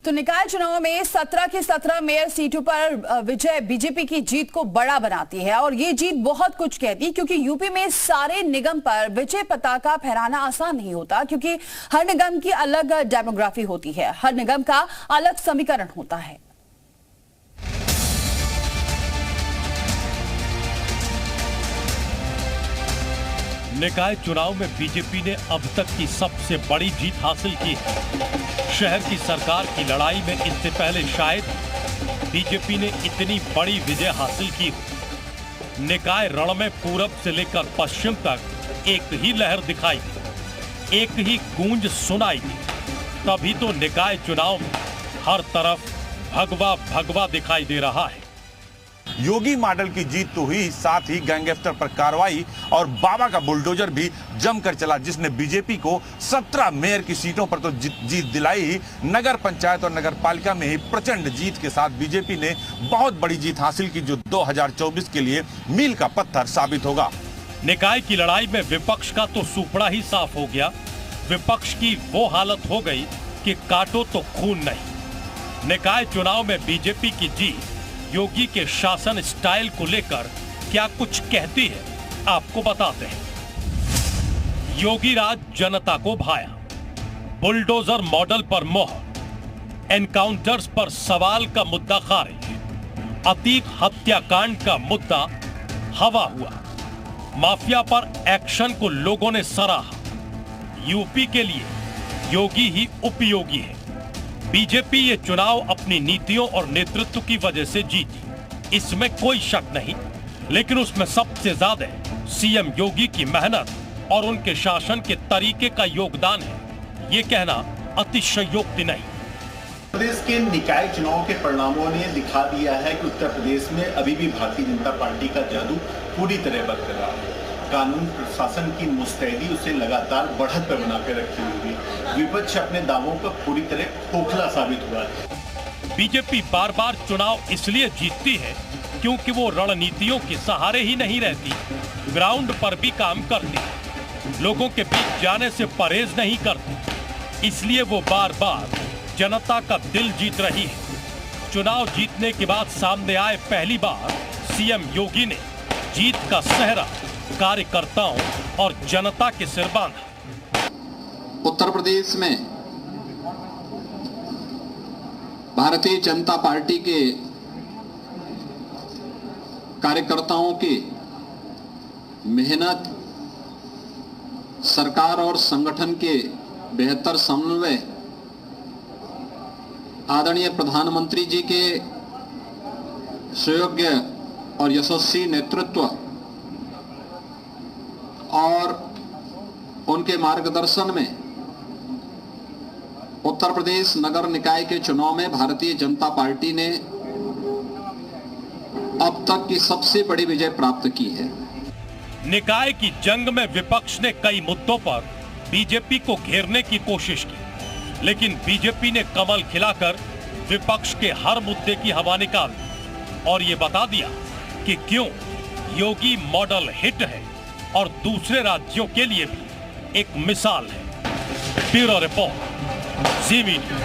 तो निकाय चुनाव में 17 की 17 मेयर सीटों पर विजय बीजेपी की जीत को बड़ा बनाती है और ये जीत बहुत कुछ कहती है, क्योंकि यूपी में सारे निगम पर विजय पताका फहराना आसान नहीं होता, क्योंकि हर निगम की अलग डेमोग्राफी होती है, हर निगम का अलग समीकरण होता है। निकाय चुनाव में बीजेपी ने अब तक की सबसे बड़ी जीत हासिल की है। शहर की सरकार की लड़ाई में इससे पहले शायद बीजेपी ने इतनी बड़ी विजय हासिल की हो। निकाय रण में पूरब से लेकर पश्चिम तक एक ही लहर दिखाई दी, एक ही गूंज सुनाई दी। तभी तो निकाय चुनाव में हर तरफ भगवा भगवा दिखाई दे रहा है। योगी मॉडल की जीत तो हुई, साथ ही गैंगस्टर पर कार्रवाई और बाबा का बुलडोजर भी जमकर चला, जिसने बीजेपी को 17 मेयर की सीटों पर तो जीत दिलाई ही, नगर पंचायत और नगर पालिका में ही प्रचंड जीत के साथ बीजेपी ने बहुत बड़ी जीत हासिल की, जो 2024 के लिए मील का पत्थर साबित होगा। निकाय की लड़ाई में विपक्ष का तो सुपड़ा ही साफ हो गया। विपक्ष की वो हालत हो गई कि काटो तो खून नहीं। निकाय चुनाव में बीजेपी की जीत योगी के शासन स्टाइल को लेकर क्या कुछ कहती है, आपको बताते हैं। योगी राज जनता को भाया, बुलडोजर मॉडल पर मोहर, एनकाउंटर्स पर सवाल का मुद्दा खारिज, अतीक हत्याकांड का मुद्दा हवा हुआ, माफिया पर एक्शन को लोगों ने सराहा। यूपी के लिए योगी ही उपयोगी है। बीजेपी ये चुनाव अपनी नीतियों और नेतृत्व की वजह से जीती, इसमें कोई शक नहीं, लेकिन उसमें सबसे ज्यादा सीएम योगी की मेहनत और उनके शासन के तरीके का योगदान है, ये कहना अतिशयोक्ति नहीं। प्रदेश के निकाय चुनाव के परिणामों ने दिखा दिया है कि उत्तर प्रदेश में अभी भी भारतीय जनता पार्टी का जादू पूरी तरह बरकरार है। कानून प्रशासन की मुस्तैदी उसे लगातार बढ़त पर बना के रखी हुई है। विपक्ष अपने दावों पर पूरी तरह खोखला साबित हुआ है। बीजेपी बार बार चुनाव इसलिए जीतती है क्योंकि वो रणनीतियों के सहारे ही नहीं रहती, ग्राउंड पर भी काम करती है, लोगों के बीच जाने से परहेज नहीं करती, इसलिए वो बार बार जनता का दिल जीत रही है। चुनाव जीतने के बाद सामने आए पहली बार सीएम योगी ने जीत का सेहरा कार्यकर्ताओं और जनता के सिर बांधा। उत्तर प्रदेश में भारतीय जनता पार्टी के कार्यकर्ताओं की मेहनत, सरकार और संगठन के बेहतर समन्वय, आदरणीय प्रधानमंत्री जी के सुयोग्य और यशस्वी नेतृत्व और उनके मार्गदर्शन में उत्तर प्रदेश नगर निकाय के चुनाव में भारतीय जनता पार्टी ने अब तक की सबसे बड़ी विजय प्राप्त की है। निकाय की जंग में विपक्ष ने कई मुद्दों पर बीजेपी को घेरने की कोशिश की, लेकिन बीजेपी ने कमल खिलाकर विपक्ष के हर मुद्दे की हवा निकाल दी और ये बता दिया कि क्यों योगी मॉडल हिट है और दूसरे राज्यों के लिए भी एक मिसाल है। ब्यूरो रिपोर्ट, जी मीडिया।